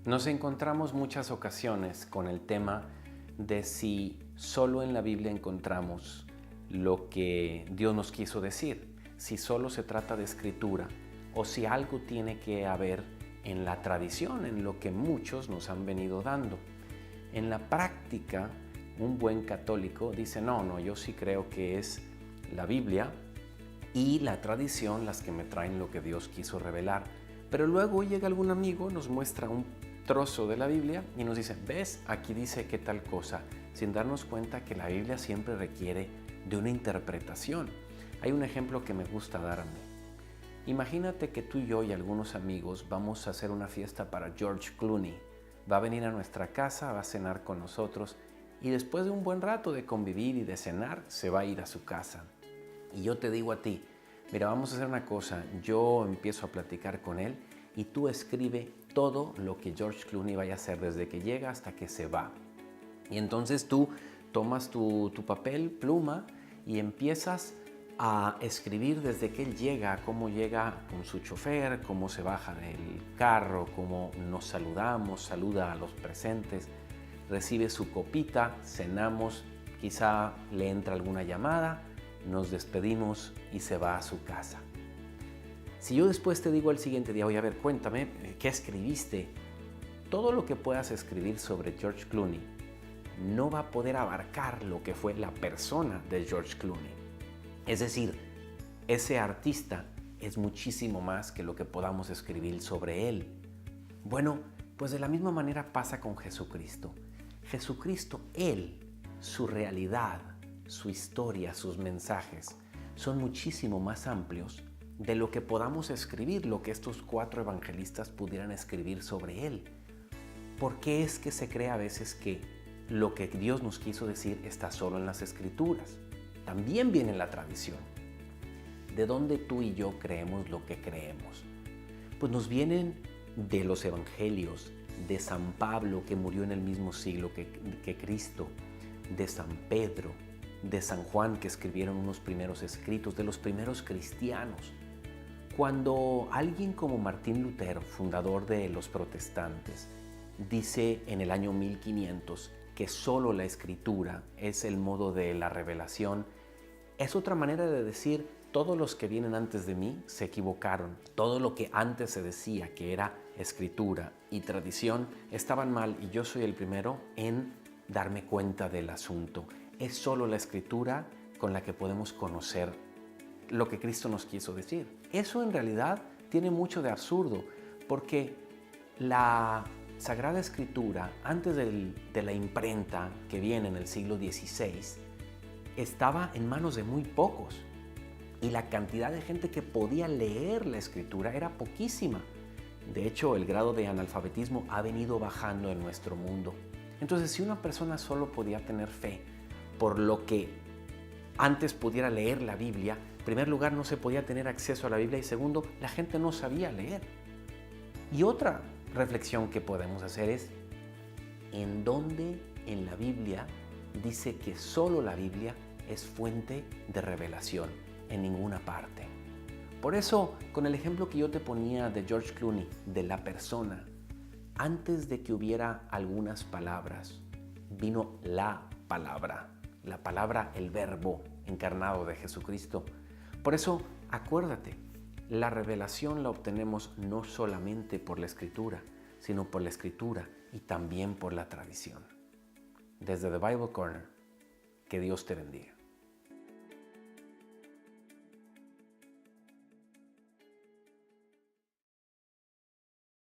Nos encontramos muchas ocasiones con el tema de si solo en la Biblia encontramos lo que Dios nos quiso decir, si solo se trata de escritura o si algo tiene que haber en la tradición, en lo que muchos nos han venido dando. En la práctica, un buen católico dice, no, yo sí creo que es la Biblia y la tradición las que me traen lo que Dios quiso revelar. Pero luego llega algún amigo, nos muestra un trozo de la Biblia y nos dice, ¿ves? Aquí dice que tal cosa, sin darnos cuenta que la Biblia siempre requiere de una interpretación. Hay un ejemplo que me gusta dar a mí. Imagínate que tú y yo y algunos amigos vamos a hacer una fiesta para George Clooney. Va a venir a nuestra casa, va a cenar con nosotros y después de un buen rato de convivir y de cenar, se va a ir a su casa. Y yo te digo a ti, mira, vamos a hacer una cosa, yo empiezo a platicar con él y tú escribe todo lo que George Clooney vaya a hacer desde que llega hasta que se va. Y entonces tú tomas tu papel, pluma y empiezas a escribir desde que él llega, cómo llega con su chofer, cómo se baja del carro, cómo nos saludamos, saluda a los presentes, recibe su copita, cenamos, quizá le entra alguna llamada, nos despedimos y se va a su casa. Si yo después te digo el siguiente día, oye, a ver, cuéntame, ¿qué escribiste? Todo lo que puedas escribir sobre George Clooney no va a poder abarcar lo que fue la persona de George Clooney. Es decir, ese artista es muchísimo más que lo que podamos escribir sobre él. Bueno, pues de la misma manera pasa con Jesucristo. Jesucristo, Él, su realidad, su historia, sus mensajes, son muchísimo más amplios de lo que podamos escribir, lo que estos 4 evangelistas pudieran escribir sobre Él. ¿Por qué es que se cree a veces que lo que Dios nos quiso decir está solo en las Escrituras? También viene en la tradición. ¿De dónde tú y yo creemos lo que creemos? Pues nos vienen de los evangelios, de San Pablo, que murió en el mismo siglo que Cristo, de San Pedro, de San Juan, que escribieron unos primeros escritos, de los primeros cristianos. Cuando alguien como Martín Lutero, fundador de los protestantes, dice en el año 1500 que solo la escritura es el modo de la revelación, es otra manera de decir, todos los que vienen antes de mí se equivocaron. Todo lo que antes se decía que era escritura y tradición estaban mal y yo soy el primero en darme cuenta del asunto. Es solo la escritura con la que podemos conocer lo que Cristo nos quiso decir. Eso en realidad tiene mucho de absurdo, porque la Sagrada Escritura, antes de la imprenta que viene en el siglo XVI, estaba en manos de muy pocos y la cantidad de gente que podía leer la Escritura era poquísima. De hecho, el grado de analfabetismo ha venido bajando en nuestro mundo. Entonces, si una persona solo podía tener fe por lo que antes pudiera leer la Biblia, en primer lugar no se podía tener acceso a la Biblia y segundo, la gente no sabía leer. Y otra reflexión que podemos hacer es, ¿en dónde en la Biblia dice que solo la Biblia es fuente de revelación? En ninguna parte. Por eso, con el ejemplo que yo te ponía de George Clooney, de la persona, antes de que hubiera algunas palabras, vino la palabra, el verbo encarnado de Jesucristo. Por eso, acuérdate, la revelación la obtenemos no solamente por la Escritura, sino por la Escritura y también por la tradición. Desde The Bible Corner, que Dios te bendiga.